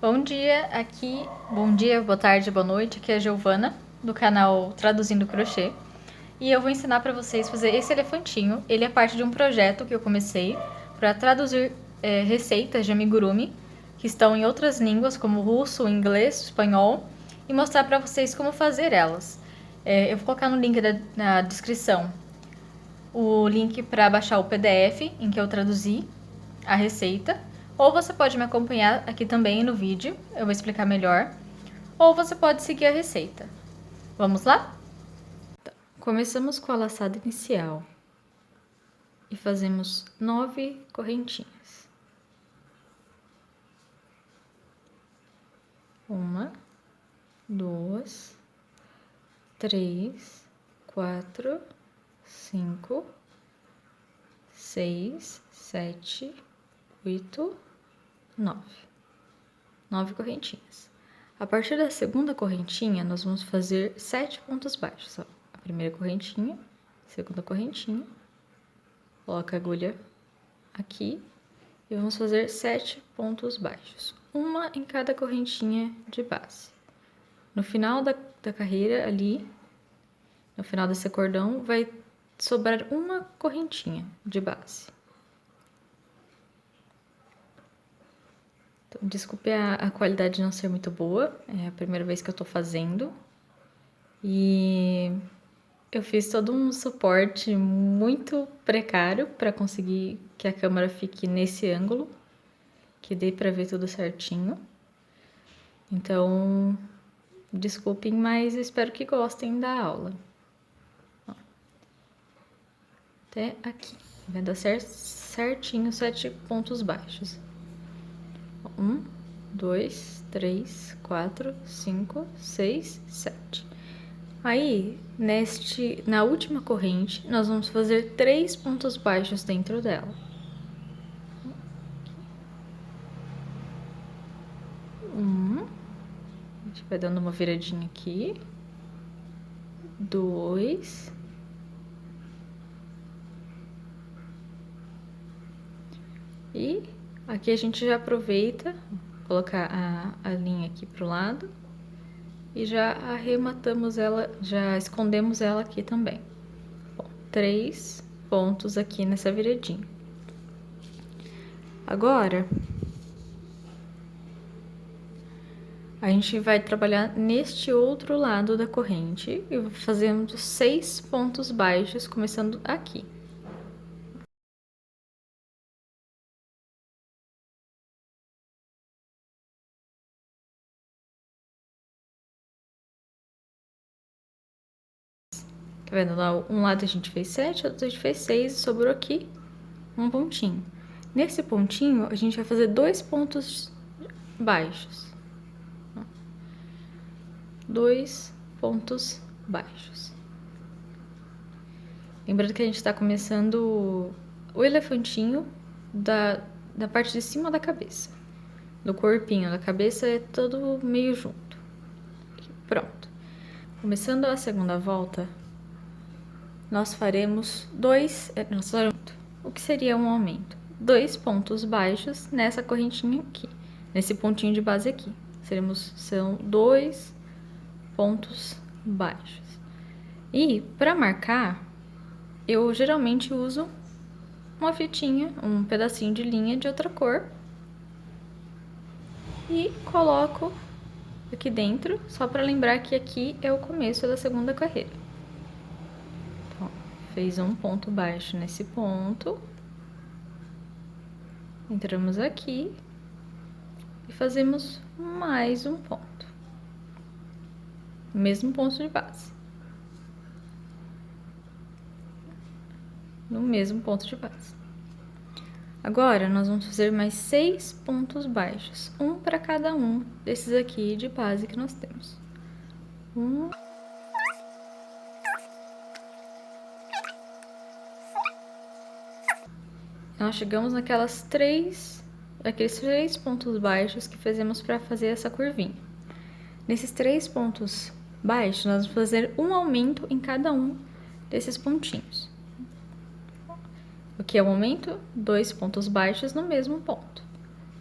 Bom dia, bom dia, boa tarde, boa noite, aqui é a Giovana, do canal Traduzindo Crochê. E eu vou ensinar para vocês a fazer esse elefantinho. Ele é parte de um projeto que eu comecei para traduzir receitas de amigurumi, que estão em outras línguas, como russo, inglês, espanhol, e mostrar para vocês como fazer elas. Eu vou colocar no link na descrição o link para baixar o PDF em que eu traduzi a receita, ou você pode me acompanhar aqui também no vídeo, eu vou explicar melhor, ou você pode seguir a receita. Vamos lá? Então, começamos com a laçada inicial e fazemos 9 correntinhas. 1, 2, 3, 4, 5, 6, 7, 8, 9. 9 correntinhas. A partir da segunda correntinha, nós vamos fazer 7 pontos baixos. Ó. A primeira correntinha, segunda correntinha, coloca a agulha aqui e vamos fazer 7 pontos baixos. Uma em cada correntinha de base. No final da carreira ali, no final desse cordão, vai sobrar uma correntinha de base. Então, desculpe a qualidade não ser muito boa, é a primeira vez que eu tô fazendo. E eu fiz todo um suporte muito precário para conseguir que a câmera fique nesse ângulo, que dê para ver tudo certinho. Então, desculpem, mas espero que gostem da aula. Ó. Até aqui, vai dar certinho 7 pontos baixos. 1, 2, 3, 4, 5, 6, 7. Aí, na última corrente, nós vamos fazer 3 pontos baixos dentro dela. 1, a gente vai dando uma viradinha aqui. 2, e aqui a gente já aproveita, colocar a linha aqui pro lado e já arrematamos ela, já escondemos ela aqui também. Bom, 3 pontos aqui nessa viradinha. Agora, a gente vai trabalhar neste outro lado da corrente e fazendo 6 pontos baixos, começando aqui. Tá vendo? Lá, um lado a gente fez 7, outro a gente fez 6 e sobrou aqui um pontinho. Nesse pontinho, a gente vai fazer 2 pontos baixos. 2 pontos baixos. Lembrando que a gente tá começando o elefantinho da parte de cima da cabeça. Do corpinho da cabeça é todo meio junto. Pronto. Começando a segunda volta, nós faremos o que seria um aumento? 2 pontos baixos nessa correntinha aqui, nesse pontinho de base aqui. São 2 pontos baixos. E para marcar, eu geralmente uso uma fitinha, um pedacinho de linha de outra cor e coloco aqui dentro, só para lembrar que aqui é o começo da segunda carreira. Então, fez um ponto baixo nesse ponto, entramos aqui e fazemos mais um ponto, mesmo ponto de base, no mesmo ponto de base. Agora, nós vamos fazer mais 6 pontos baixos, um para cada um desses aqui de base que nós temos. Nós chegamos aqueles 3 pontos baixos que fizemos para fazer essa curvinha. Nesses 3 pontos baixos, nós vamos fazer um aumento em cada um desses pontinhos. O que é o aumento? 2 pontos baixos no mesmo ponto.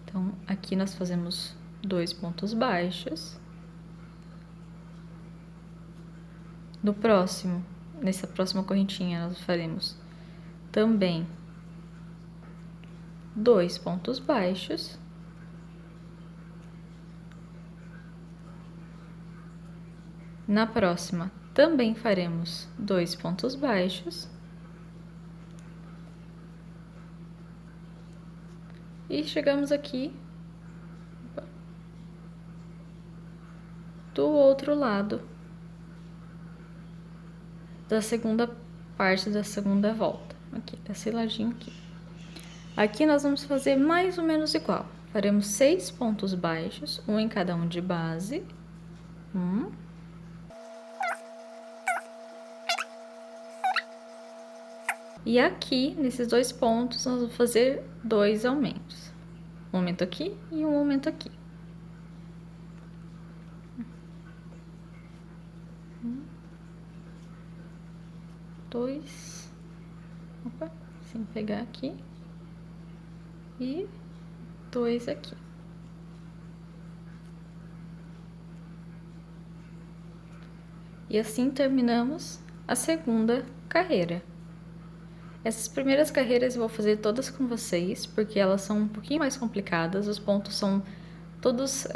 Então, aqui nós fazemos 2 pontos baixos. No próximo, nessa próxima correntinha, nós faremos também 2 pontos baixos. Na próxima, também faremos 2 pontos baixos. E chegamos aqui do outro lado da segunda parte da segunda volta, aqui, desse ladinho aqui. Aqui nós vamos fazer mais ou menos igual. Faremos 6 pontos baixos, um em cada um de base. E aqui, nesses 2 pontos, nós vamos fazer 2 aumentos. Um aumento aqui e um aumento aqui. Dois. Opa, sem pegar aqui. E 2 aqui. E assim terminamos a segunda carreira. Essas primeiras carreiras eu vou fazer todas com vocês, porque elas são um pouquinho mais complicadas, os pontos são todos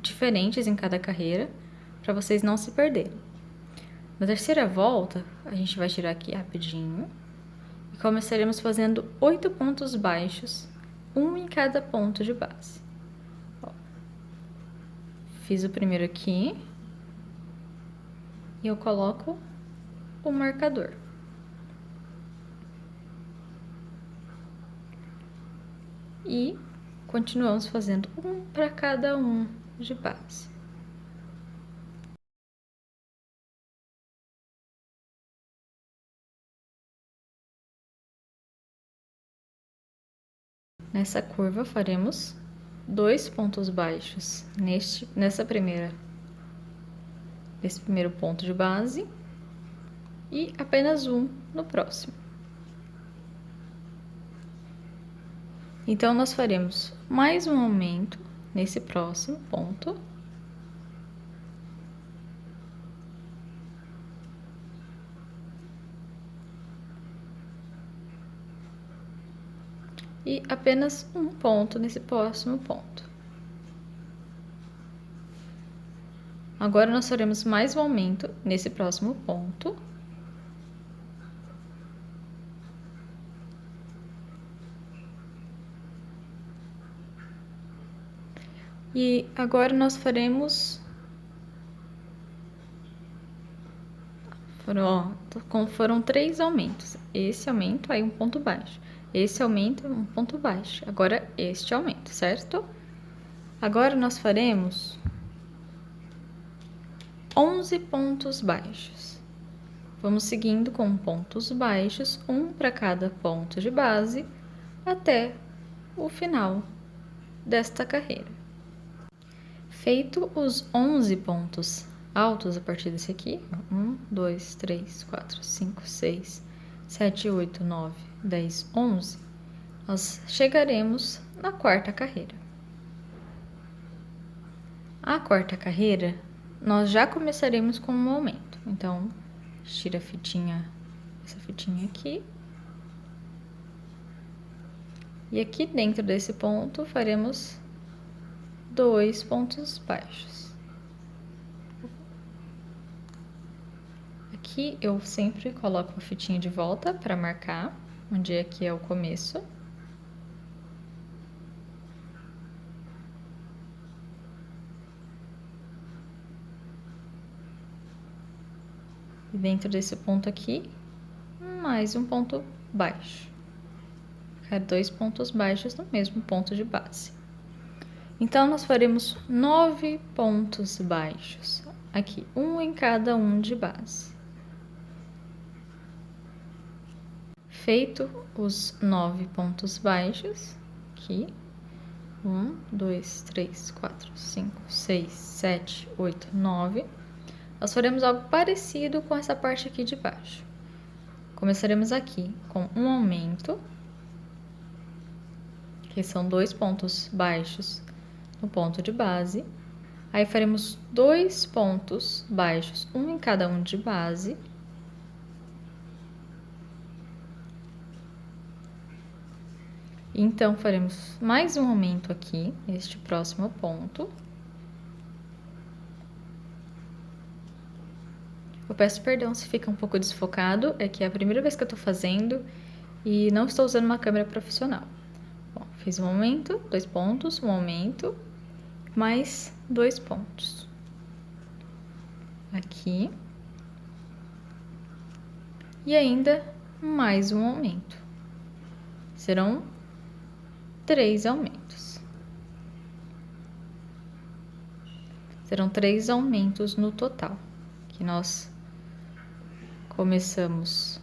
diferentes em cada carreira, para vocês não se perderem. Na terceira volta, a gente vai tirar aqui rapidinho, e começaremos fazendo 8 pontos baixos, um em cada ponto de base. Ó, fiz o primeiro aqui, e eu coloco o marcador. E continuamos fazendo um para cada um de base. Nessa curva faremos 2 pontos baixos nesse primeiro ponto de base e apenas um no próximo. Então, nós faremos mais um aumento nesse próximo ponto. E apenas um ponto nesse próximo ponto. Agora, nós faremos mais um aumento nesse próximo ponto. E agora nós faremos... Foram 3 aumentos. Esse aumento, aí um ponto baixo. Esse aumento, um ponto baixo. Agora, este aumento, certo? Agora, nós faremos 11 pontos baixos. Vamos seguindo com pontos baixos, um para cada ponto de base, até o final desta carreira. Feito os 11 pontos altos a partir desse aqui, 1, 2, 3, 4, 5, 6, 7, 8, 9, 10, 11, nós chegaremos na quarta carreira. A quarta carreira, nós já começaremos com um aumento. Então, tira a fitinha, essa fitinha aqui. E aqui dentro desse ponto, faremos 2 pontos baixos. Aqui eu sempre coloco a fitinha de volta para marcar onde é que é o começo. E dentro desse ponto aqui, mais um ponto baixo. Ficar 2 pontos baixos no mesmo ponto de base. Então, nós faremos 9 pontos baixos. Aqui, um em cada um de base. Feito os 9 pontos baixos, aqui, 1, 2, 3, 4, 5, 6, 7, 8, 9, nós faremos algo parecido com essa parte aqui de baixo. Começaremos aqui com um aumento, que são 2 pontos baixos no ponto de base. Aí faremos 2 pontos baixos, um em cada um de base. Então, faremos mais um aumento aqui, neste próximo ponto. Eu peço perdão se fica um pouco desfocado, é que é a primeira vez que eu tô fazendo e não estou usando uma câmera profissional. Bom, fiz um aumento, 2 pontos, um aumento, mais 2 pontos. Aqui. E ainda mais um aumento. Serão 3 aumentos. Serão 3 aumentos no total, que nós começamos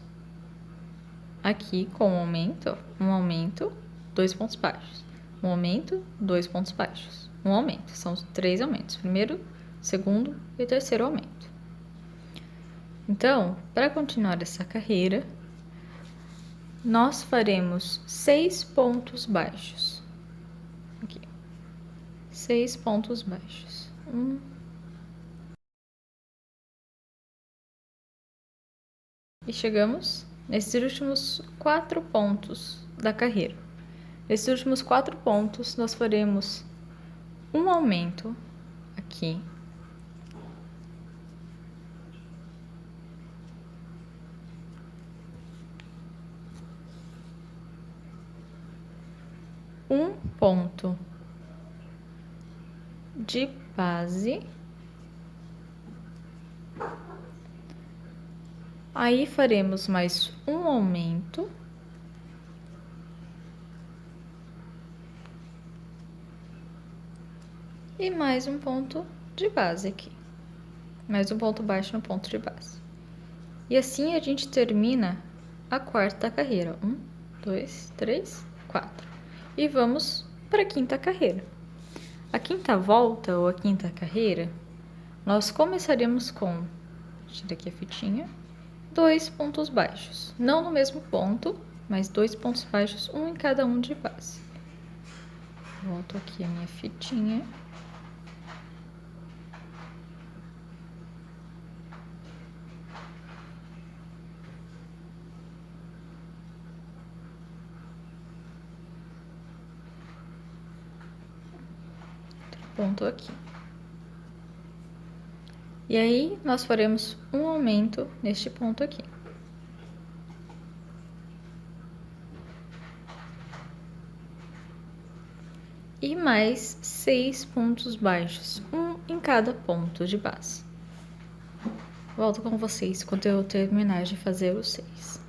aqui com um aumento, 2 pontos baixos, um aumento, 2 pontos baixos, um aumento. São 3 aumentos, primeiro, segundo e terceiro aumento. Então, para continuar essa carreira, nós faremos 6 pontos baixos. Aqui. 6 pontos baixos. E chegamos nesses últimos 4 pontos da carreira. Nesses últimos 4 pontos, nós faremos um aumento aqui. Um ponto de base. Aí faremos mais um aumento. E mais um ponto de base aqui. Mais um ponto baixo no ponto de base. E assim a gente termina a quarta carreira. 1, 2, 3, 4. E vamos para a quinta carreira. A quinta volta ou a quinta carreira, nós começaremos com, tira aqui a fitinha, 2 pontos baixos. Não no mesmo ponto, mas 2 pontos baixos, um em cada um de base. Volto aqui a minha fitinha. Ponto aqui. E aí, nós faremos um aumento neste ponto aqui. E mais 6 pontos baixos, um em cada ponto de base. Volto com vocês quando eu terminar de fazer os 6.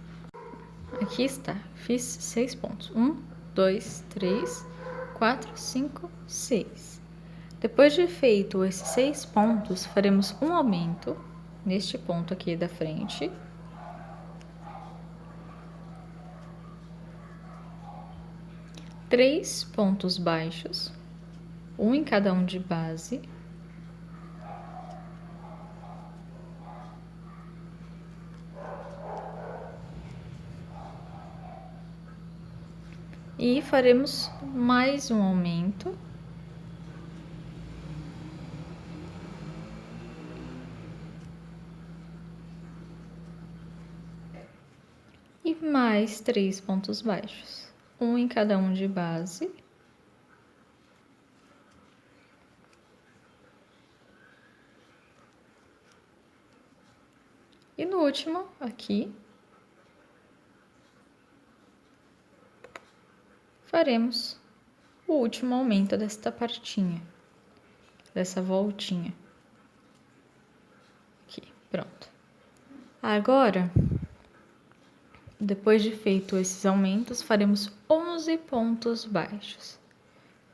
Aqui está, fiz 6 pontos. 1, 2, 3, 4, 5, 6. Depois de feito esses 6 pontos, faremos um aumento neste ponto aqui da frente. Três pontos baixos, um em cada um de base. E faremos mais um aumento. E mais 3 pontos baixos, um em cada um de base. E no último, aqui, faremos o último aumento desta partinha, dessa voltinha. Aqui, pronto. Agora, depois de feito esses aumentos, faremos 11 pontos baixos,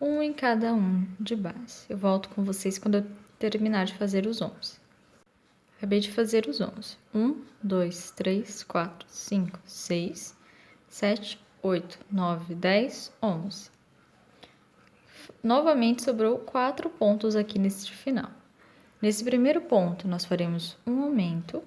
um em cada um de base. Eu volto com vocês quando eu terminar de fazer os 11. Acabei de fazer os 11. 1, 2, 3, 4, 5, 6, 7, 8, 9, 10, 11. Novamente sobrou 4 pontos aqui nesse final. Nesse primeiro ponto, nós faremos um aumento.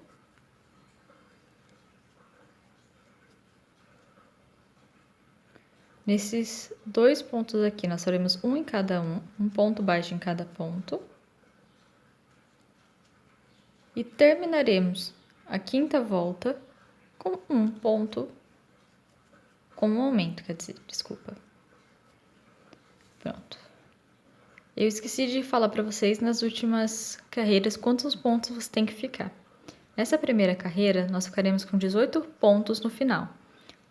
Nesses 2 pontos aqui, nós faremos um em cada um ponto baixo em cada ponto. E terminaremos a 5ª volta com um ponto, com um aumento, quer dizer, desculpa. Pronto. Eu esqueci de falar para vocês nas últimas carreiras quantos pontos você tem que ficar. Nessa primeira carreira, nós ficaremos com 18 pontos no final.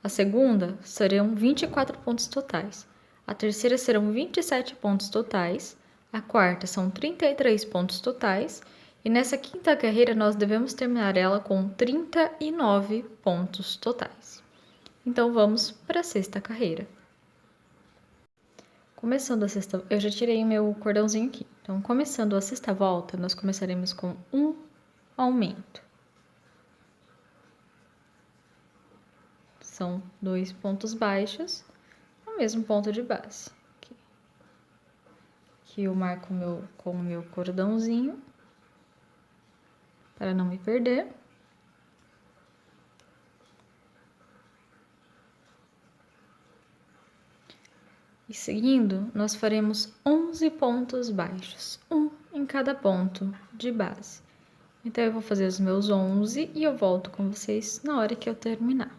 A segunda serão 24 pontos totais. A terceira serão 27 pontos totais. A quarta são 33 pontos totais. E nessa 5ª carreira, nós devemos terminar ela com 39 pontos totais. Então, vamos para a 6ª carreira. Começando a 6ª... Eu já tirei o meu cordãozinho aqui. Então, começando a 6ª volta, nós começaremos com um aumento. São 2 pontos baixos, no mesmo ponto de base. Aqui eu marco com o meu cordãozinho, para não me perder. E seguindo, nós faremos 11 pontos baixos, um em cada ponto de base. Então, eu vou fazer os meus 11 e eu volto com vocês na hora que eu terminar.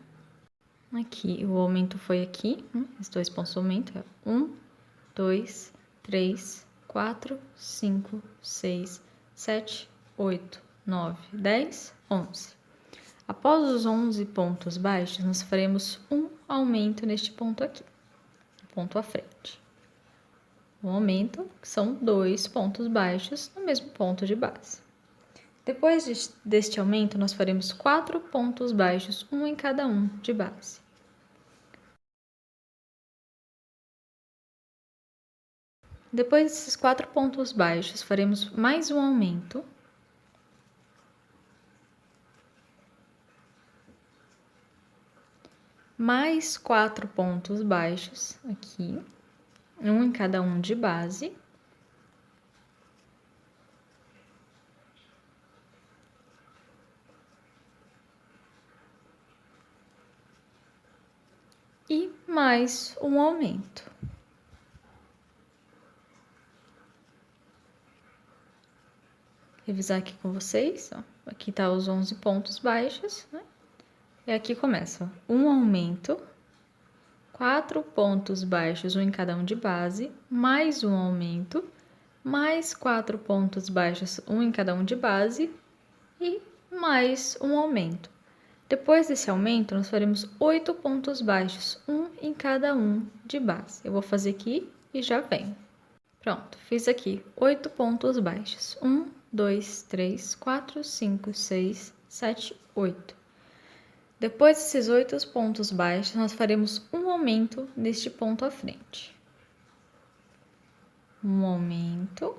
Aqui, o aumento foi aqui, os 2 pontos de aumento, 1, 2, 3, 4, 5, 6, 7, 8, 9, 10, 11. Após os 11 pontos baixos, nós faremos um aumento neste ponto aqui, ponto à frente. Um aumento, que são 2 pontos baixos no mesmo ponto de base. Depois deste aumento, nós faremos 4 pontos baixos, um em cada um de base. Depois desses 4 pontos baixos, faremos mais um aumento. Mais 4 pontos baixos aqui, um em cada um de base. E mais um aumento. Revisar aqui com vocês, ó. Aqui tá os 11 pontos baixos, né? E aqui começa, ó, um aumento, 4 pontos baixos, um em cada um de base, mais um aumento, mais 4 pontos baixos, um em cada um de base e mais um aumento. Depois desse aumento, nós faremos 8 pontos baixos, um em cada um de base. Eu vou fazer aqui e já venho. Pronto, fiz aqui 8 pontos baixos. 1, 2, 3, 4, 5, 6, 7, 8. Depois desses 8 pontos baixos, nós faremos um aumento neste ponto à frente. Um aumento.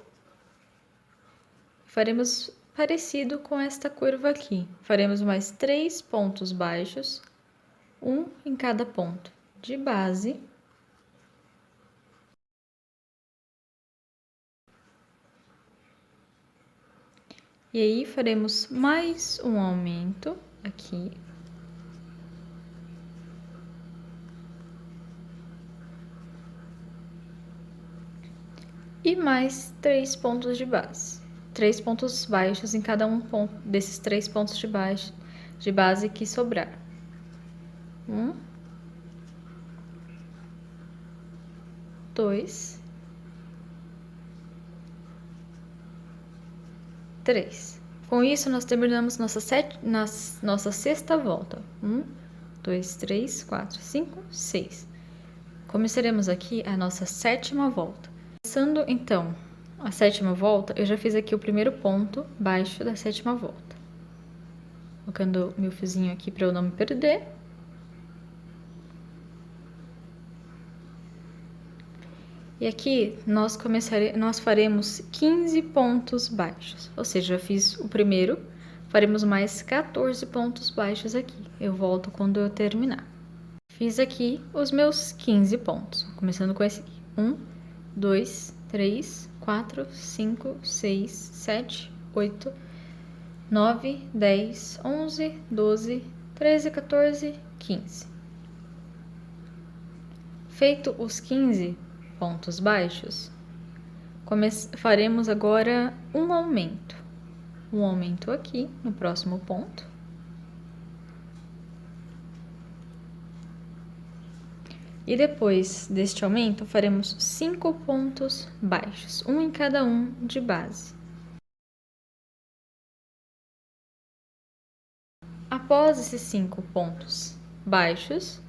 Faremos parecido com esta curva aqui. Faremos mais 3 pontos baixos, um em cada ponto de base. E aí, faremos mais um aumento aqui. E mais 3 pontos de base. 3 pontos baixos em cada um desses 3 pontos de base que sobrar. 1, 2, 3. Com isso, nós terminamos nossa 6ª volta. 1, 2, 3, 4, 5, 6. Começaremos aqui a nossa 7ª volta. Começando, então, a 7ª volta, eu já fiz aqui o primeiro ponto baixo da 7ª volta. Colocando meu fiozinho aqui para eu não me perder. E aqui, nós faremos 15 pontos baixos. Ou seja, eu fiz o primeiro, faremos mais 14 pontos baixos aqui. Eu volto quando eu terminar. Fiz aqui os meus 15 pontos, começando com esse aqui. 1, 2, 3, 4, 5, 6, 7, 8, 9, 10, 11, 12, 13, 14, 15. Feito os 15 pontos baixos, faremos agora um aumento. Um aumento aqui no próximo ponto. E depois deste aumento, faremos 5 pontos baixos, um em cada um de base. Após esses 5 pontos baixos,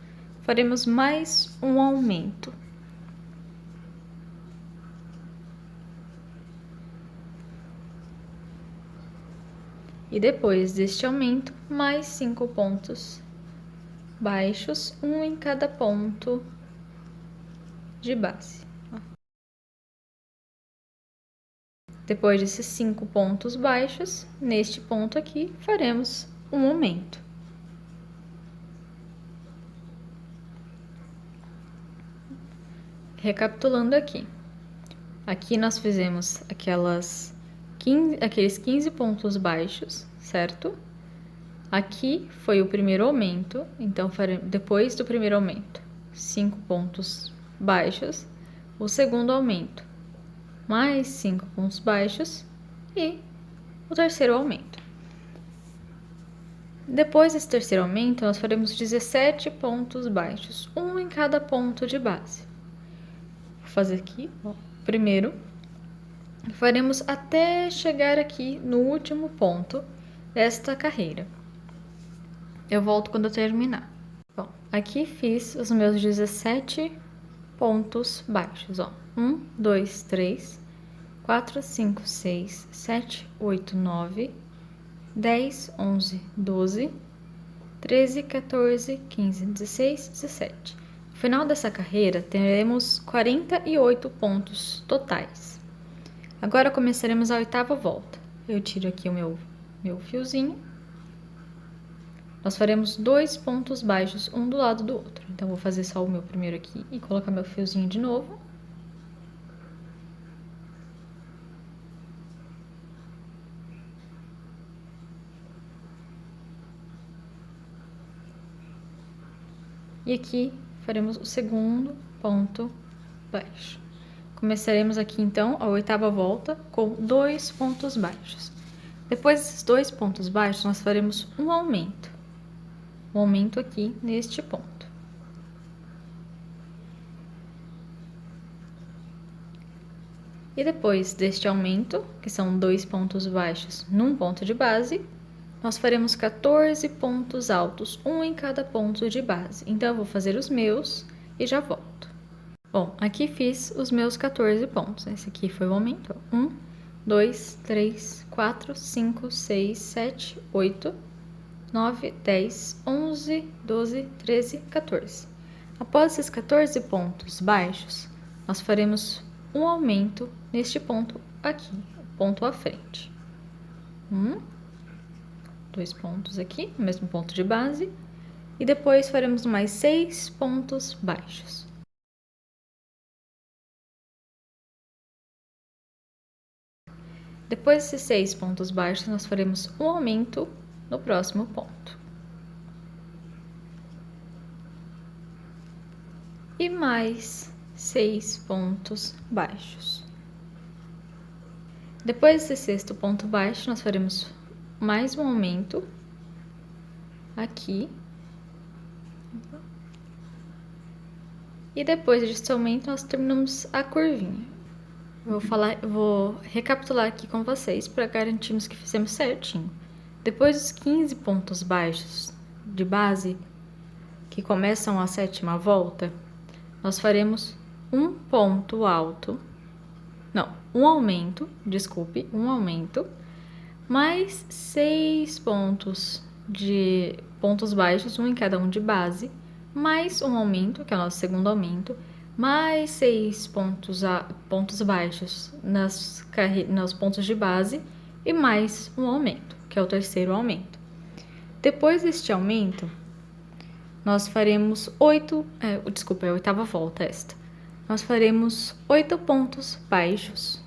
faremos mais um aumento. E depois deste aumento, mais 5 pontos baixos, um em cada ponto de base. Depois desses 5 pontos baixos, neste ponto aqui, faremos um aumento. Recapitulando aqui. Aqui nós fizemos aqueles 15 pontos baixos, certo? Aqui foi o primeiro aumento, então depois do primeiro aumento, 5 pontos baixos, o segundo aumento, mais 5 pontos baixos e o terceiro aumento. Depois desse terceiro aumento, nós faremos 17 pontos baixos, um em cada ponto de base. Vou fazer aqui, ó, primeiro, faremos até chegar aqui no último ponto desta carreira. Eu volto quando eu terminar. Bom, aqui fiz os meus 17 pontos baixos, ó. 1, 2, 3, 4, 5, 6, 7, 8, 9, 10, 11, 12, 13, 14, 15, 16, 17. No final dessa carreira, teremos 48 pontos totais. Agora começaremos a 8ª volta. Eu tiro aqui o meu fiozinho. Nós faremos 2 pontos baixos, um do lado do outro. Então, vou fazer só o meu primeiro aqui e colocar meu fiozinho de novo. E aqui faremos o segundo ponto baixo. Começaremos aqui, então, a 8ª volta com 2 pontos baixos. Depois desses 2 pontos baixos, nós faremos um aumento. Um aumento aqui neste ponto. E depois deste aumento, que são 2 pontos baixos num ponto de base, nós faremos 14 pontos altos, um em cada ponto de base. Então, eu vou fazer os meus e já volto. Bom, aqui fiz os meus 14 pontos. Esse aqui foi o aumento. 1, 2, 3, 4, 5, 6, 7, 8, 9, 10, 11, 12, 13, 14. Após esses 14 pontos baixos, nós faremos um aumento neste ponto aqui, o ponto à frente. 2 pontos aqui, no mesmo ponto de base, e depois faremos mais 6 pontos baixos. Depois desses 6 pontos baixos, nós faremos um aumento no próximo ponto. E mais 6 pontos baixos. Depois desse 6º ponto baixo, nós faremos mais um aumento aqui. E depois desse aumento, nós terminamos a curvinha. Vou recapitular aqui com vocês para garantirmos que fizemos certinho. Depois dos 15 pontos baixos de base, que começam a 7ª volta, nós faremos um ponto alto, um aumento, mais 6 pontos baixos, um em cada um de base, mais um aumento, que é o nosso segundo aumento, mais 6 pontos baixos nos pontos de base e mais um aumento, que é o terceiro aumento. Depois deste aumento, nós faremos 8ª volta esta. Nós faremos 8 pontos baixos,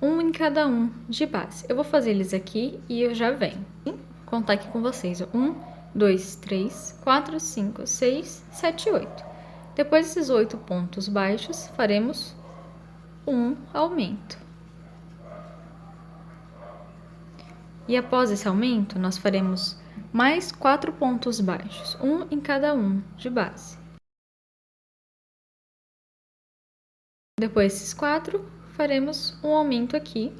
um em cada um de base. Eu vou fazer eles aqui e eu já venho. Vou contar aqui com vocês. 1, 2, 3, 4, 5, 6, 7, 8. Depois desses 8 pontos baixos, faremos um aumento. E após esse aumento, nós faremos mais 4 pontos baixos, um em cada um de base. Depois desses 4, faremos um aumento aqui.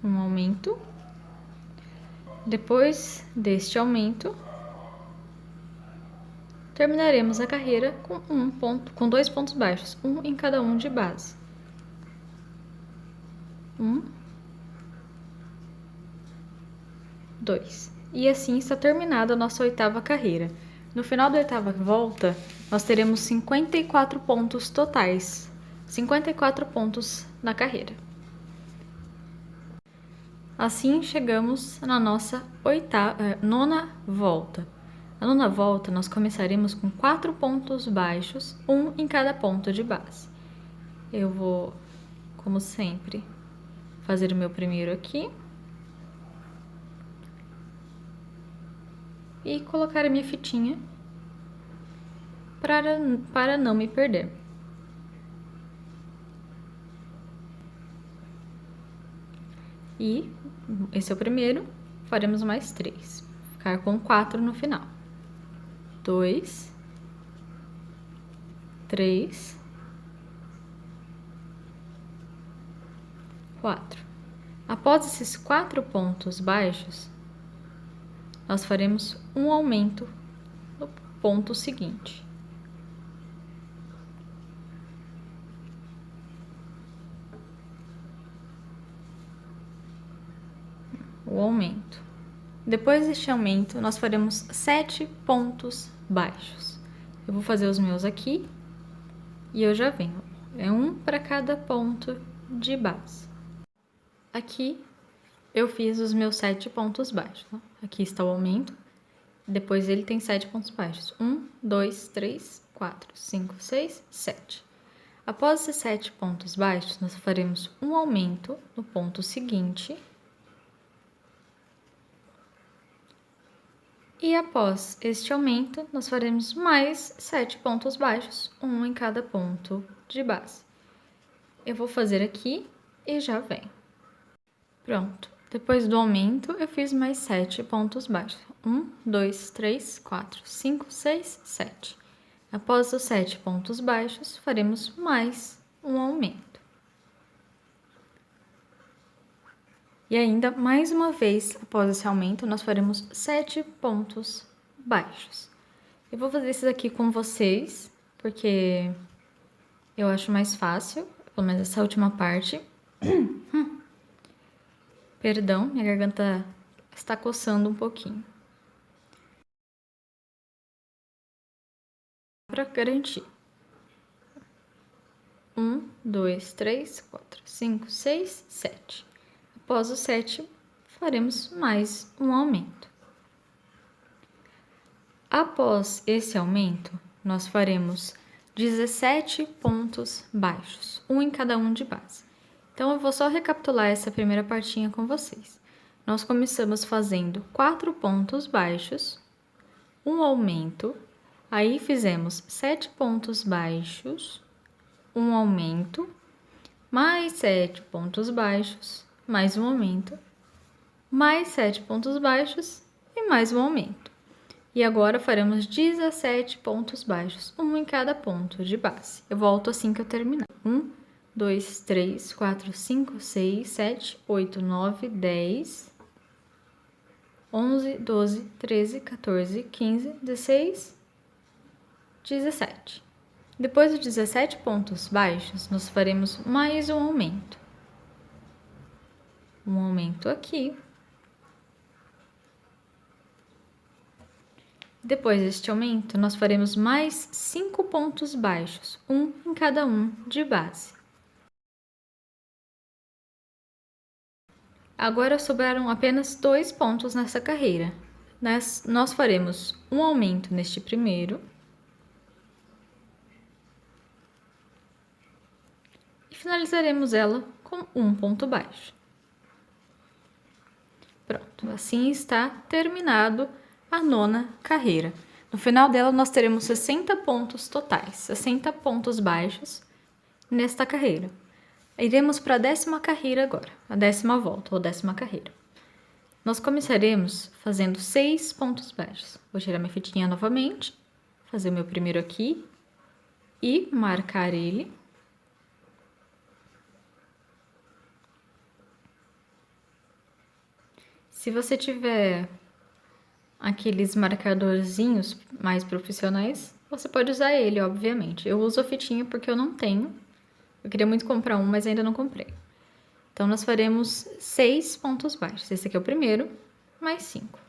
Um aumento. Depois deste aumento, terminaremos a carreira com 2 pontos baixos, um em cada um de base. 1, 2. E assim está terminada a nossa 8ª carreira. No final da 8ª volta, nós teremos 54 pontos totais. 54 pontos na carreira. Assim chegamos na nossa 9ª volta. Na 9ª volta, nós começaremos com 4 pontos baixos, um em cada ponto de base. Eu vou, como sempre, fazer o meu primeiro aqui. E colocar a minha fitinha para não me perder. E esse é o primeiro, faremos mais 3. Ficar com 4 no final. 2, 3, 4. Após esses 4 pontos baixos, nós faremos um aumento no ponto seguinte. O aumento. Depois deste aumento, nós faremos 7 pontos baixos. Eu vou fazer os meus aqui e eu já venho. É um para cada ponto de base. Aqui eu fiz os meus 7 pontos baixos. Aqui está o aumento. Depois ele tem 7 pontos baixos. 1, 2, 3, 4, 5, 6, 7. Após esses 7 pontos baixos, nós faremos um aumento no ponto seguinte. E após este aumento, nós faremos mais 7 pontos baixos, um em cada ponto de base. Eu vou fazer aqui e já venho. Pronto. Depois do aumento, eu fiz mais 7 pontos baixos. 1, 2, 3, 4, 5, 6, 7. Após os 7 pontos baixos, faremos mais um aumento. E ainda, mais uma vez, após esse aumento, nós faremos 7 pontos baixos. Eu vou fazer esses aqui com vocês, porque eu acho mais fácil, pelo menos essa última parte. Perdão, minha garganta está coçando um pouquinho. Para garantir. 1, 2, 3, 4, 5, 6, 7. Após o 7, faremos mais um aumento. Após esse aumento, nós faremos 17 pontos baixos, um em cada um de base. Então, eu vou só recapitular essa primeira partinha com vocês. Nós começamos fazendo 4 pontos baixos, um aumento, aí fizemos 7 pontos baixos, um aumento, mais 7 pontos baixos, mais um aumento, mais 7 pontos baixos e mais um aumento. E agora faremos 17 pontos baixos, um em cada ponto de base. Eu volto assim que eu terminar. 1, 2, 3, 4, 5, 6, 7, 8, 9, 10, 11, 12, 13, 14, 15, 16, 17. Depois dos 17 pontos baixos, nós faremos mais um aumento. Um aumento aqui. Depois deste aumento, nós faremos mais 5 pontos baixos, um em cada um de base. Agora sobraram apenas 2 pontos nessa carreira. Nós faremos um aumento neste primeiro. E finalizaremos ela com um ponto baixo. Pronto, assim está terminado a 9ª carreira. No final dela, nós teremos 60 pontos totais, 60 pontos baixos nesta carreira. Iremos para a 10ª carreira agora, a 10ª volta ou 10ª carreira. Nós começaremos fazendo 6 pontos baixos. Vou tirar minha fitinha novamente, fazer o meu primeiro aqui e marcar ele. Se você tiver aqueles marcadorzinhos mais profissionais, você pode usar ele, obviamente. Eu uso a fitinha porque eu não tenho. Eu queria muito comprar um, mas ainda não comprei. Então, nós faremos 6 pontos baixos. Esse aqui é o primeiro, mais 5.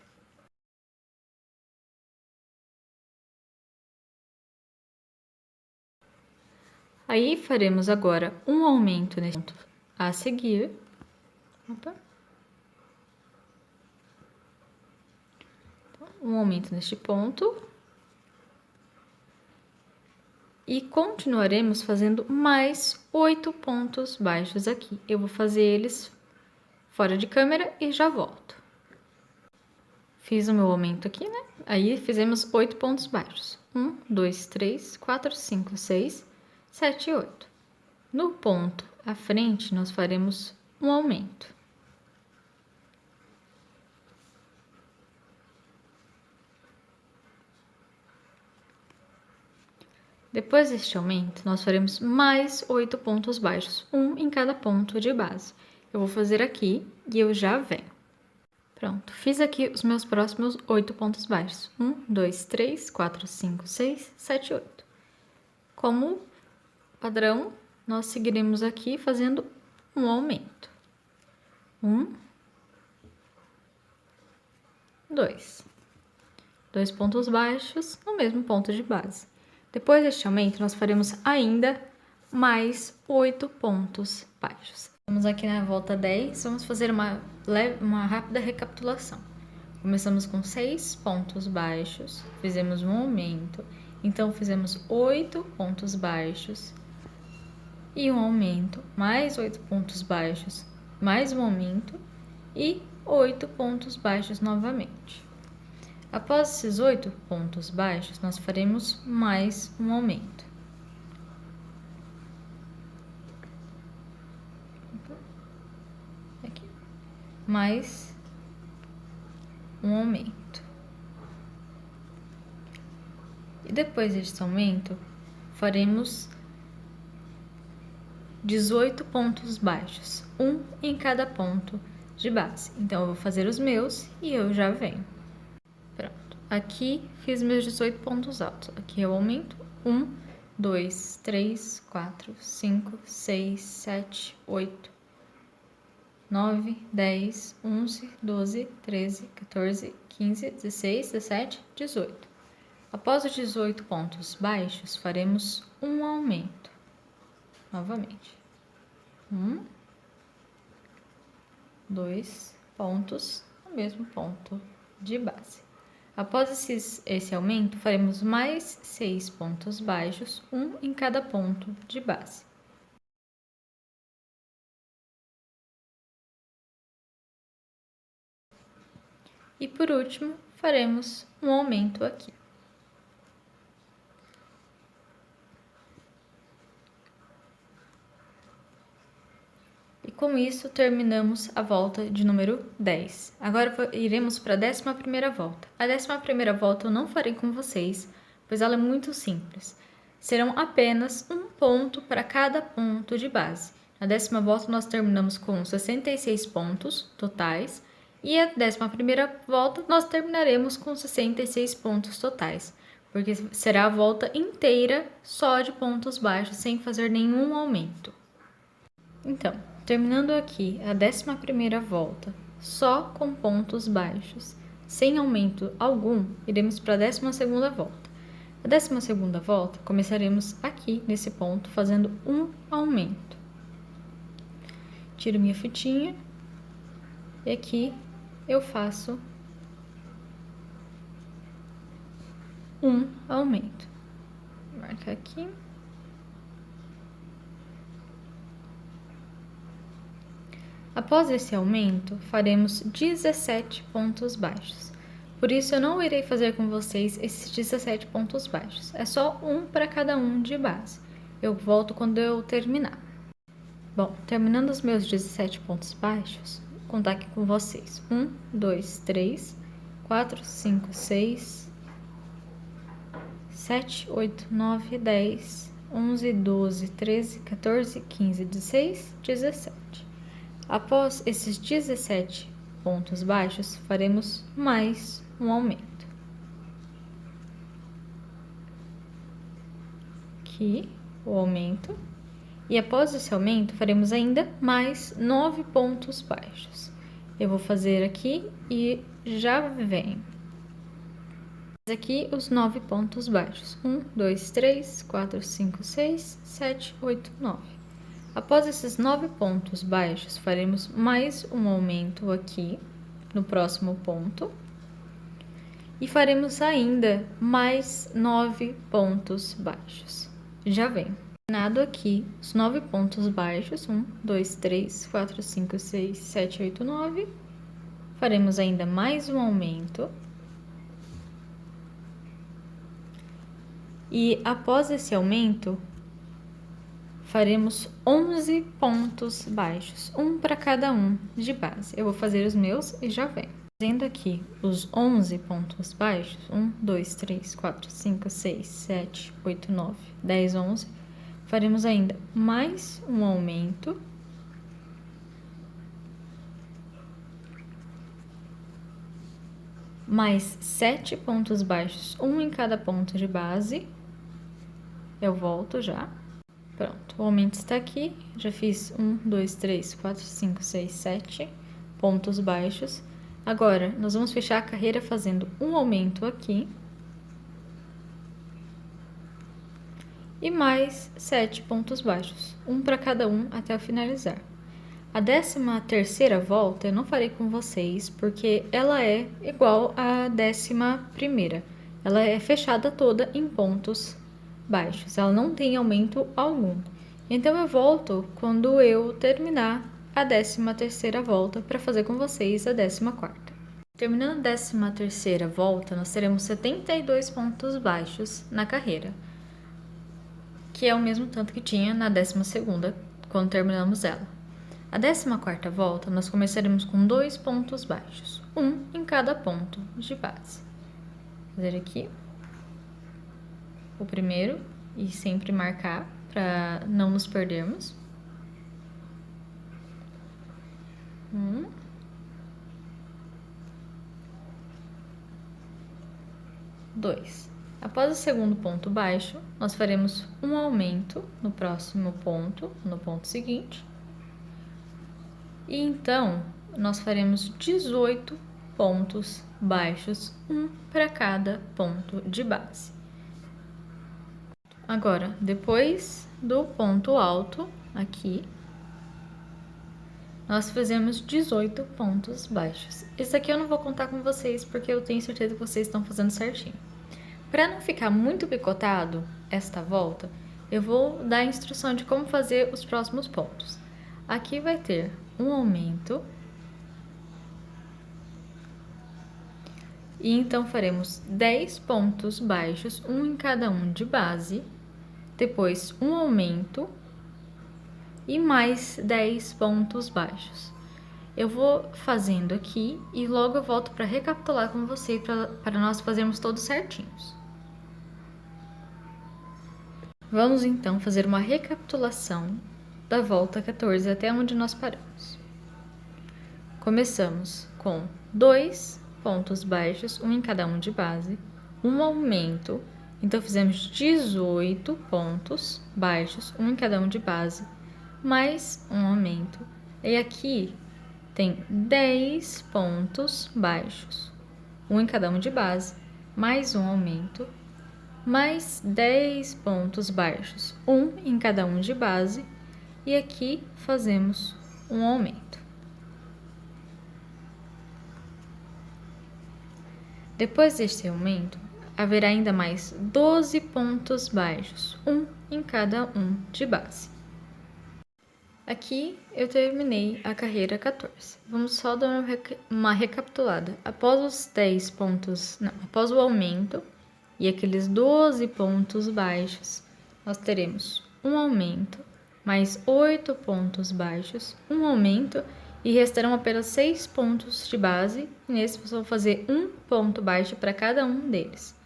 Aí, faremos agora um aumento nesse ponto a seguir. Opa. Então, um aumento neste ponto. E continuaremos fazendo mais 8 pontos baixos aqui. Eu vou fazer eles fora de câmera e já volto. Fiz o meu aumento aqui, né? Aí fizemos 8 pontos baixos. 1, 2, 3, 4, 5, 6, 7 e 8. No ponto à frente, nós faremos um aumento. Depois deste aumento, nós faremos mais 8 pontos baixos, um em cada ponto de base. Eu vou fazer aqui e eu já venho. Pronto, fiz aqui os meus próximos 8 pontos baixos. 1, 2, 3, 4, 5, 6, 7, 8. Como padrão, nós seguiremos aqui fazendo um aumento. 1, 2. 2 pontos baixos no mesmo ponto de base. Depois deste aumento, nós faremos ainda mais 8 pontos baixos. Estamos aqui na volta 10, vamos fazer uma rápida recapitulação. Começamos com 6 pontos baixos, fizemos um aumento, então fizemos 8 pontos baixos e um aumento, mais 8 pontos baixos, mais um aumento e 8 pontos baixos novamente. Após esses 8 pontos baixos, nós faremos mais um aumento. Aqui. Mais um aumento. E depois desse aumento, faremos 18 pontos baixos, um em cada ponto de base. Então, eu vou fazer os meus e eu já venho. Pronto. Aqui fiz meus 18 pontos altos. Aqui eu aumento 1, 2, 3, 4, 5, 6, 7, 8, 9, 10, 11, 12, 13, 14, 15, 16, 17, 18. Após os 18 pontos baixos, faremos um aumento. Novamente. 1, 2 pontos no mesmo ponto de base. Após esse aumento, faremos mais 6 pontos baixos, um em cada ponto de base. E por último, faremos um aumento aqui. E com isso, terminamos a volta de número 10. Agora iremos para a 11ª volta. A 11ª volta eu não farei com vocês, pois ela é muito simples. Serão apenas um ponto para cada ponto de base. Na 10ª volta, nós terminamos com 66 pontos totais. E a 11ª volta, nós terminaremos com 66 pontos totais. Porque será a volta inteira só de pontos baixos, sem fazer nenhum aumento. Então, terminando aqui a 11ª volta, só com pontos baixos, sem aumento algum, iremos para a 12ª volta. A 12ª volta, começaremos aqui nesse ponto, fazendo um aumento. Tiro minha fitinha e aqui eu faço um aumento. Marca aqui. Após esse aumento, faremos 17 pontos baixos. Por isso, eu não irei fazer com vocês esses 17 pontos baixos. É só um para cada um de base. Eu volto quando eu terminar. Bom, terminando os meus 17 pontos baixos, vou contar aqui com vocês. 1, 2, 3, 4, 5, 6, 7, 8, 9, 10, 11, 12, 13, 14, 15, 16, 17. Após esses 17 pontos baixos, faremos mais um aumento. Aqui, o aumento. E após esse aumento, faremos ainda mais 9 pontos baixos. Eu vou fazer aqui e já venho. Aqui os 9 pontos baixos. 1, 2, 3, 4, 5, 6, 7, 8, 9. Após esses 9 pontos baixos, faremos mais um aumento aqui no próximo ponto. E faremos ainda mais 9 pontos baixos. Já vem. Terminado aqui os 9 pontos baixos. 1, 2, 3, 4, 5, 6, 7, 8, 9. Faremos ainda mais um aumento. E após esse aumento, faremos 11 pontos baixos, um para cada um de base. Eu vou fazer os meus e já venho. Fazendo aqui os 11 pontos baixos, 1, 2, 3, 4, 5, 6, 7, 8, 9, 10, 11, faremos ainda mais um aumento. Mais 7 pontos baixos, um em cada ponto de base. Eu volto já. Pronto, o aumento está aqui. Já fiz 1, 2, 3, 4, 5, 6, 7 pontos baixos. Agora, nós vamos fechar a carreira fazendo um aumento aqui. E mais 7 pontos baixos, um para cada um até finalizar. A 13ª volta eu não farei com vocês, porque ela é igual à 11ª. Ela é fechada toda em pontos baixos, ela não tem aumento algum. Então, eu volto quando eu terminar a 13ª volta para fazer com vocês a 14ª. Terminando a 13ª volta, nós teremos 72 pontos baixos na carreira, que é o mesmo tanto que tinha na 12ª, quando terminamos ela. A 14ª volta, nós começaremos com 2 pontos baixos, um em cada ponto de base. Vou fazer aqui o primeiro e sempre marcar para não nos perdermos. 2. Após o segundo ponto baixo, nós faremos um aumento no próximo ponto, no ponto seguinte. E então, nós faremos 18 pontos baixos, um para cada ponto de base. Agora, depois do ponto alto, aqui, nós fizemos 18 pontos baixos. Esse aqui eu não vou contar com vocês, porque eu tenho certeza que vocês estão fazendo certinho. Para não ficar muito picotado esta volta, eu vou dar a instrução de como fazer os próximos pontos. Aqui vai ter um aumento. E então faremos 10 pontos baixos, um em cada um de base. Depois um aumento e mais 10 pontos baixos. Eu vou fazendo aqui e logo eu volto para recapitular com você para nós fazermos todos certinhos. Vamos então fazer uma recapitulação da volta 14 até onde nós paramos. Começamos com 2 pontos baixos, um em cada um de base, um aumento. Então, fizemos 18 pontos baixos, um em cada um de base, mais um aumento. E aqui tem 10 pontos baixos, um em cada um de base, mais um aumento, mais 10 pontos baixos, um em cada um de base, e aqui fazemos um aumento. Depois deste aumento, haverá ainda mais 12 pontos baixos, um em cada um de base. Aqui eu terminei a carreira 14. Vamos só dar uma recapitulada. Após os 10 pontos, não, após o aumento e aqueles 12 pontos baixos, nós teremos um aumento, mais 8 pontos baixos, um aumento e restarão apenas 6 pontos de base. E nesse você vai fazer um ponto baixo para cada um deles.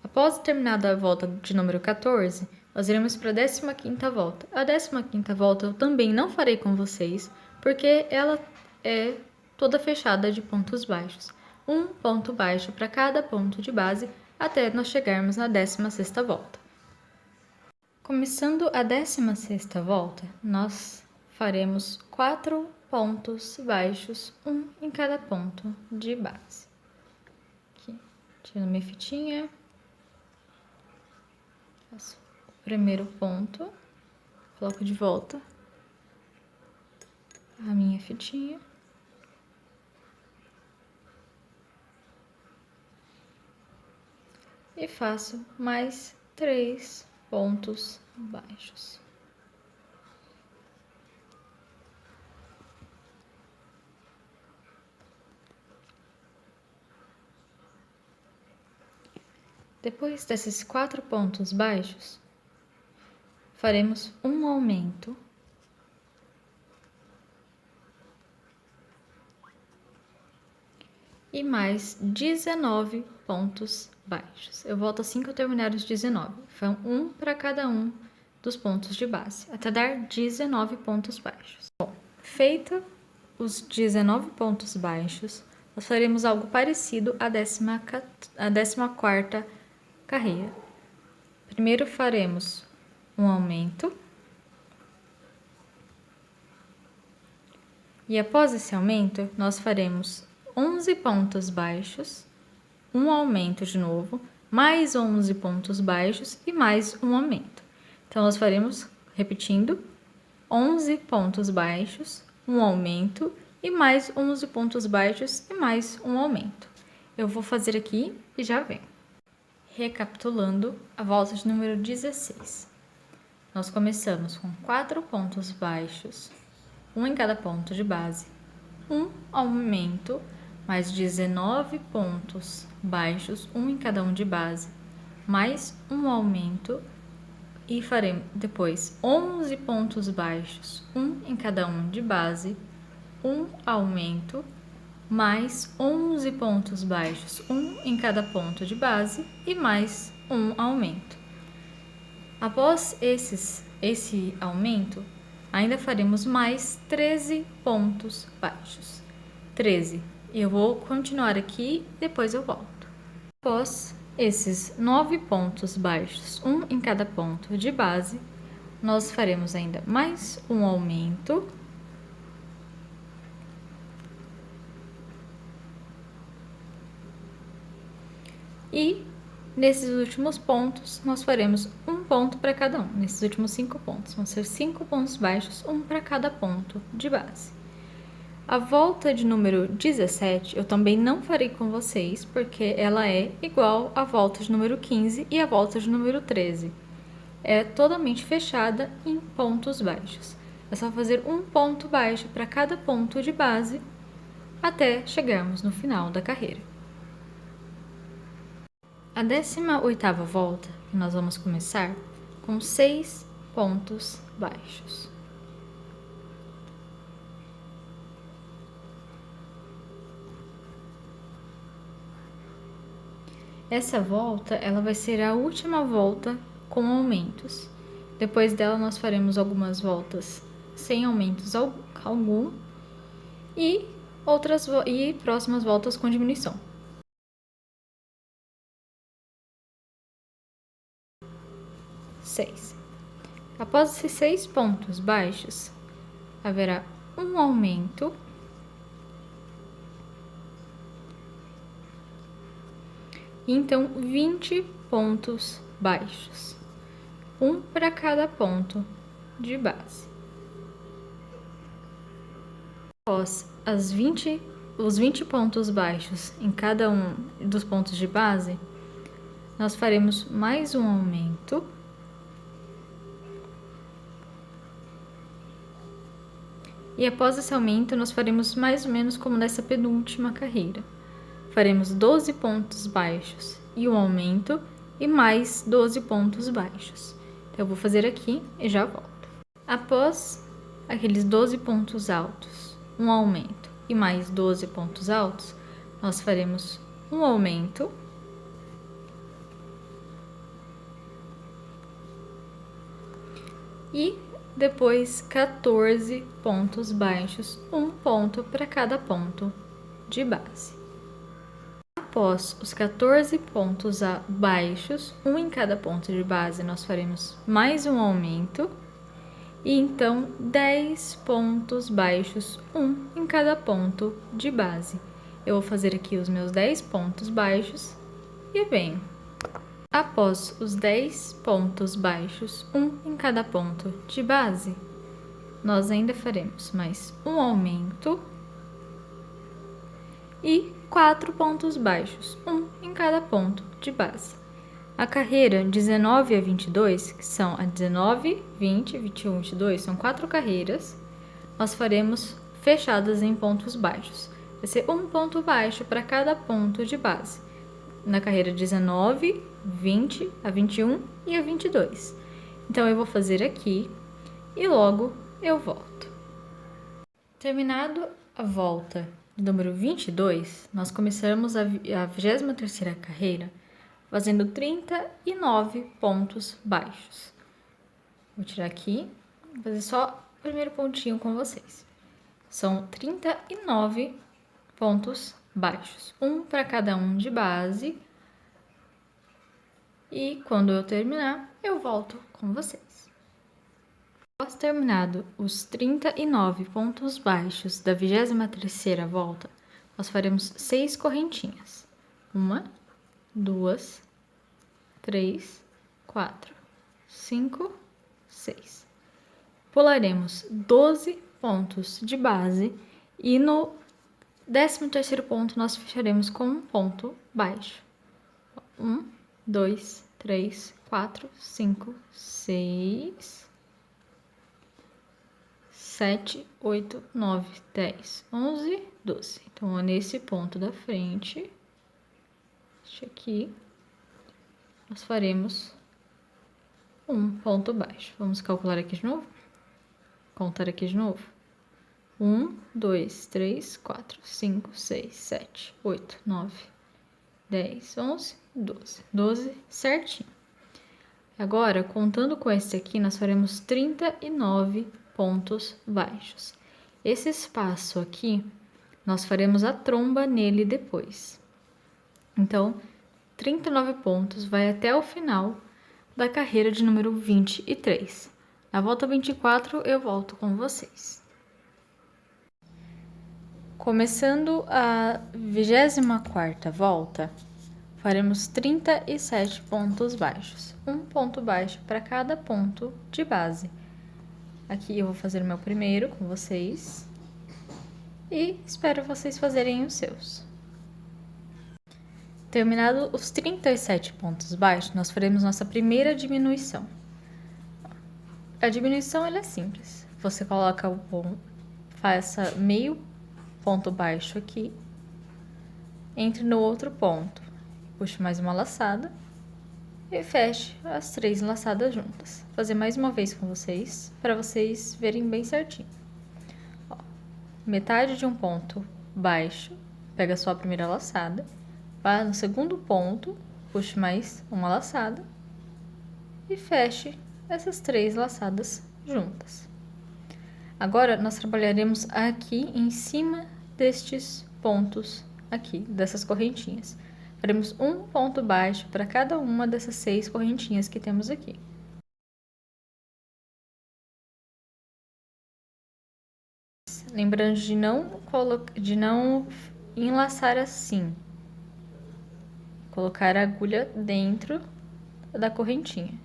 Após terminada a volta de número 14, nós iremos para a 15ª volta. A 15ª volta eu também não farei com vocês, porque ela é toda fechada de pontos baixos. Um ponto baixo para cada ponto de base, até nós chegarmos na 16ª volta. Começando a 16ª volta, nós faremos 4 pontos baixos, um em cada ponto de base. Aqui, tiro minha fitinha. Faço o primeiro ponto, coloco de volta a minha fitinha. E faço mais 3 pontos baixos. Depois desses 4 pontos baixos, faremos um aumento e mais 19 pontos baixos. Eu volto assim que eu terminar os 19. Foi um para cada um dos pontos de base, até dar 19 pontos baixos. Bom, feito os 19 pontos baixos, nós faremos algo parecido à 14ª carreira. Primeiro faremos um aumento. E após esse aumento, nós faremos 11 pontos baixos, um aumento de novo, mais 11 pontos baixos e mais um aumento. Então, nós faremos, repetindo, 11 pontos baixos, um aumento e mais 11 pontos baixos e mais um aumento. Eu vou fazer aqui e já venho. Recapitulando a volta de número 16. Nós começamos com 4 pontos baixos, um em cada ponto de base, um aumento, mais 19 pontos baixos, um em cada um de base, mais um aumento e faremos depois 11 pontos baixos, um em cada um de base, um aumento, mais 11 pontos baixos, um em cada ponto de base e mais um aumento. Após esse aumento, ainda faremos mais 13 pontos baixos. 13. Eu vou continuar aqui, depois eu volto. Após esses 9 pontos baixos, um em cada ponto de base, nós faremos ainda mais um aumento. E nesses últimos pontos, nós faremos um ponto para cada um. Nesses últimos 5 pontos, vão ser 5 pontos baixos, um para cada ponto de base. A volta de número 17, eu também não farei com vocês, porque ela é igual à volta de número 15 e à volta de número 13. É totalmente fechada em pontos baixos. É só fazer um ponto baixo para cada ponto de base, até chegarmos no final da carreira. A 18ª volta, nós vamos começar com 6 pontos baixos. Essa volta, ela vai ser a última volta com aumentos. Depois dela, nós faremos algumas voltas sem aumentos algum e próximas voltas com diminuição. 6. Após esses 6 pontos baixos, haverá um aumento e então 20 pontos baixos, um para cada ponto de base. Após os 20 pontos baixos em cada um dos pontos de base, nós faremos mais um aumento E após esse aumento, nós faremos mais ou menos como nessa penúltima carreira. Faremos 12 pontos baixos e um aumento e mais 12 pontos baixos. Então, eu vou fazer aqui e já volto. Após aqueles 12 pontos altos, um aumento e mais 12 pontos altos, nós faremos um aumento e depois 14 pontos baixos, um ponto para cada ponto de base. Após os 14 pontos baixos, um em cada ponto de base, nós faremos mais um aumento e então 10 pontos baixos, um em cada ponto de base. Eu vou fazer aqui os meus 10 pontos baixos e venho. Após os 10 pontos baixos, um em cada ponto de base, nós ainda faremos mais um aumento e 4 pontos baixos, um em cada ponto de base. A carreira 19 a 22, que são a 19, 20, 21, 22, são 4 carreiras, nós faremos fechadas em pontos baixos. Vai ser um ponto baixo para cada ponto de base. Na carreira 19, 20, a 21 e a 22. Então, eu vou fazer aqui e logo eu volto. Terminado a volta número 22, nós começamos a 23ª carreira fazendo 39 pontos baixos. Vou tirar aqui, vou fazer só o primeiro pontinho com vocês. São 39 pontos baixos, um para cada um de base. E quando eu terminar, eu volto com vocês. Após terminado os 39 pontos baixos da 23ª volta, nós faremos 6 correntinhas. 1, 2, 3, 4, 5, 6. Pularemos 12 pontos de base e no 13º ponto nós fecharemos com um ponto baixo. 1, 2, 3, 4, 5, 6, 7, 8, 9, 10, 11, 12. Então, nesse ponto da frente, este aqui, nós faremos um ponto baixo. Vamos calcular aqui de novo? Contar aqui de novo. 1, 2, 3, 4, 5, 6, 7, 8, 9, 10, 11, 12. 12 certinho. Agora, contando com esse aqui, nós faremos 39 pontos baixos. Esse espaço aqui, nós faremos a tromba nele depois. Então, 39 pontos vai até o final da carreira de número 23. Na volta 24, eu volto com vocês. Começando a 24ª volta, faremos 37 pontos baixos, um ponto baixo para cada ponto de base. Aqui eu vou fazer o meu primeiro com vocês e espero vocês fazerem os seus. Terminado os 37 pontos baixos, nós faremos nossa primeira diminuição. A diminuição ela é simples. Você coloca o ponto, faça meio ponto baixo aqui, entre no outro ponto, puxe mais uma laçada e feche as 3 laçadas juntas. Vou fazer mais uma vez com vocês, para vocês verem bem certinho. Ó, metade de um ponto baixo, pega só a primeira laçada, vá no segundo ponto, puxe mais uma laçada e feche essas 3 laçadas juntas. Agora, nós trabalharemos aqui em cima destes pontos aqui, dessas correntinhas. Faremos um ponto baixo para cada uma dessas 6 correntinhas que temos aqui. Lembrando de não enlaçar assim. Colocar a agulha dentro da correntinha.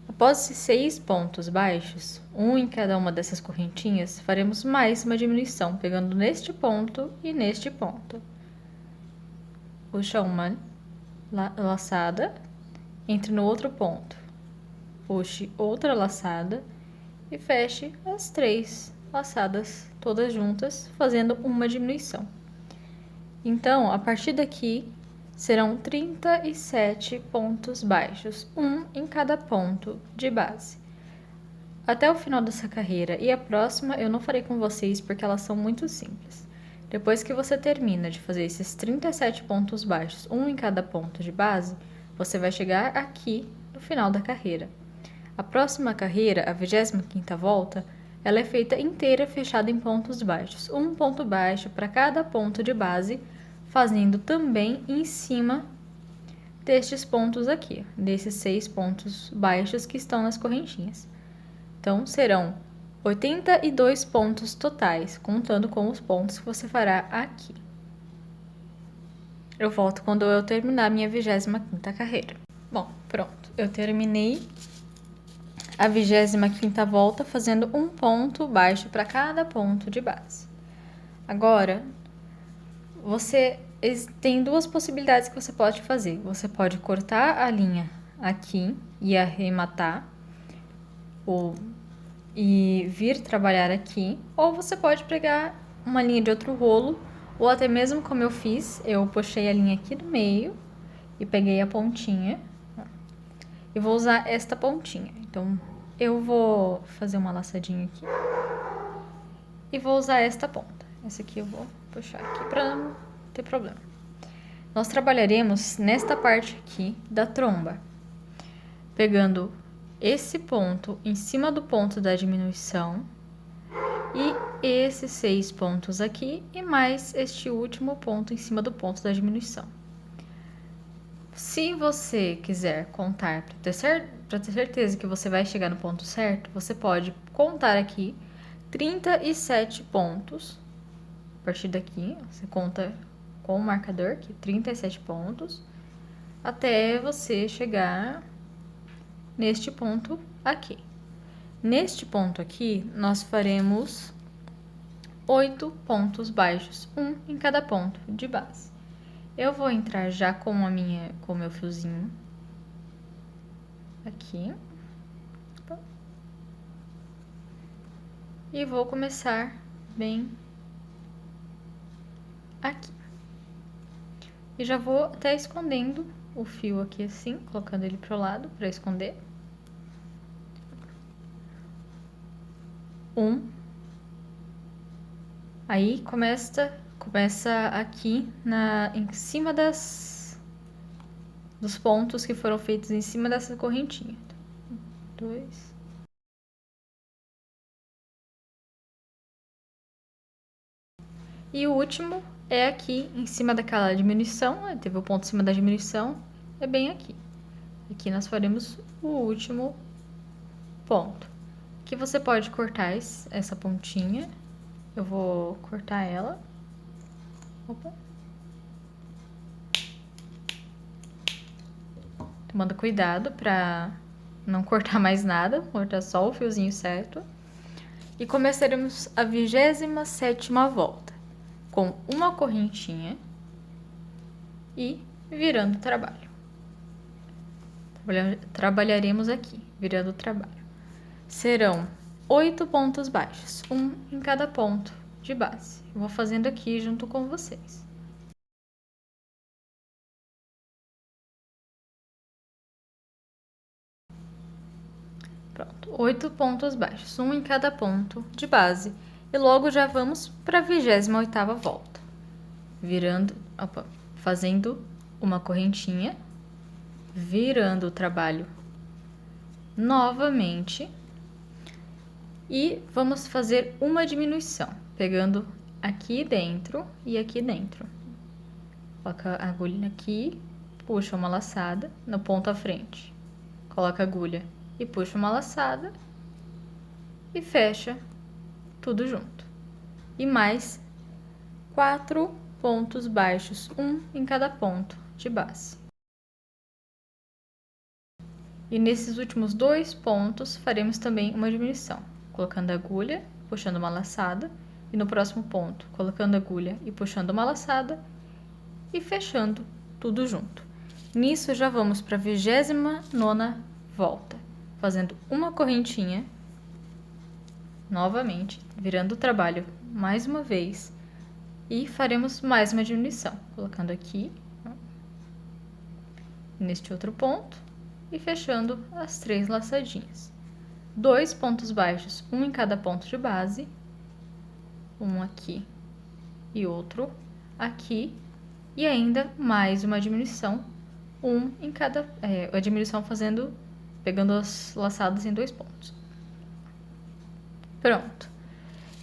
Após 6 pontos baixos, um em cada uma dessas correntinhas, faremos mais uma diminuição, pegando neste ponto e neste ponto. Puxa uma laçada, entre no outro ponto. puxe outra laçada e feche as 3 laçadas todas juntas, fazendo uma diminuição. Então, a partir daqui, serão 37 pontos baixos, um em cada ponto de base. Até o final dessa carreira e a próxima eu não farei com vocês porque elas são muito simples. Depois que você termina de fazer esses 37 pontos baixos, um em cada ponto de base, você vai chegar aqui no final da carreira. A próxima carreira, a 25ª volta, ela é feita inteira fechada em pontos baixos, um ponto baixo para cada ponto de base, fazendo também em cima destes pontos aqui, desses 6 pontos baixos que estão nas correntinhas. Então, serão 82 pontos totais, contando com os pontos que você fará aqui. Eu volto quando eu terminar a minha 25ª carreira. Bom, pronto. Eu terminei a 25ª volta fazendo um ponto baixo para cada ponto de base. Agora, você tem duas possibilidades que você pode fazer. Você pode cortar a linha aqui e arrematar, e vir trabalhar aqui, ou você pode pegar uma linha de outro rolo, ou até mesmo como eu fiz, eu puxei a linha aqui do meio e peguei a pontinha e vou usar esta pontinha. Então, eu vou fazer uma laçadinha aqui e vou usar esta ponta. Essa aqui eu vou puxar aqui para não ter problema. Nós trabalharemos nesta parte aqui da tromba, pegando esse ponto em cima do ponto da diminuição e esses 6 pontos aqui e mais este último ponto em cima do ponto da diminuição. Se você quiser contar para ter certeza que você vai chegar no ponto certo, você pode contar aqui 37 pontos. A partir daqui, você conta com o marcador aqui, 37 pontos, até você chegar neste ponto aqui. Neste ponto aqui, nós faremos 8 pontos baixos, um em cada ponto de base. Eu vou entrar já com o meu fiozinho aqui. E vou começar bem aqui. E já vou até escondendo o fio aqui assim, colocando ele pro lado para esconder. Aí começa aqui em cima dos pontos que foram feitos em cima dessa correntinha. 2. E o último é aqui em cima daquela diminuição, teve o ponto em cima da diminuição, é bem aqui. Aqui nós faremos o último ponto. Aqui você pode cortar essa pontinha. Eu vou cortar ela. Opa. Tomando cuidado para não cortar mais nada, cortar só o fiozinho certo. E começaremos a 27ª volta com uma correntinha e virando o trabalho. Trabalharemos aqui, virando o trabalho. Serão 8 pontos baixos, um em cada ponto de base. Eu vou fazendo aqui junto com vocês. Pronto, 8 pontos baixos, um em cada ponto de base. E logo já vamos para a 28ª volta. Fazendo uma correntinha, virando o trabalho novamente. E vamos fazer uma diminuição, pegando aqui dentro e aqui dentro. Coloca a agulha aqui, puxa uma laçada no ponto à frente. Coloca a agulha e puxa uma laçada e fecha tudo junto. E mais 4 pontos baixos, um em cada ponto de base. E nesses últimos 2 pontos faremos também uma diminuição, colocando a agulha, puxando uma laçada, e no próximo ponto, colocando a agulha e puxando uma laçada, e fechando tudo junto. Nisso, já vamos para a 29ª volta. fazendo uma correntinha, novamente, virando o trabalho mais uma vez, e faremos mais uma diminuição, colocando aqui, ó, neste outro ponto, e fechando as 3 laçadinhas. 2 pontos baixos, um em cada ponto de base, um aqui e outro aqui, e ainda mais uma diminuição, um em cada, a diminuição pegando as laçadas em 2 pontos. Pronto.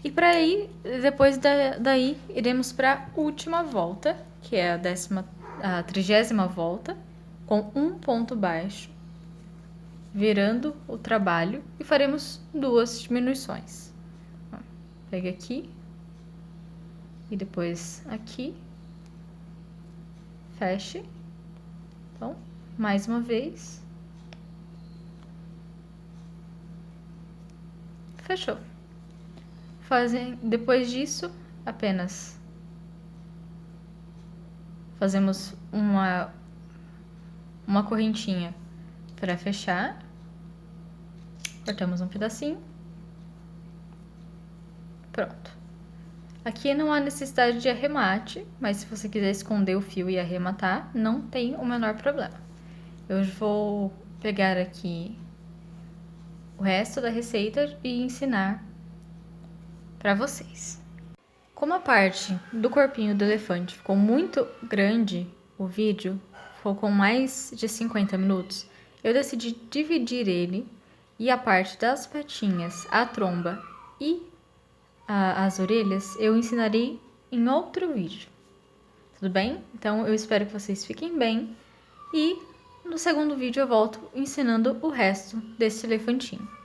E para aí, depois daí, iremos para a última volta, que é a 30ª volta, com um ponto baixo, virando o trabalho, e faremos 2 diminuições. Ó, pega aqui, e depois aqui, feche. Então, mais uma vez. Fechou. Depois disso, apenas fazemos uma correntinha para fechar. Cortamos um pedacinho. Pronto. Aqui não há necessidade de arremate, mas se você quiser esconder o fio e arrematar, não tem o menor problema. Eu vou pegar aqui o resto da receita e ensinar para vocês. Como a parte do corpinho do elefante ficou muito grande, o vídeo ficou com mais de 50 minutos, eu decidi dividir ele, e a parte das patinhas, a tromba e as orelhas eu ensinarei em outro vídeo. Tudo bem? Então eu espero que vocês fiquem bem, e no segundo vídeo eu volto ensinando o resto desse elefantinho.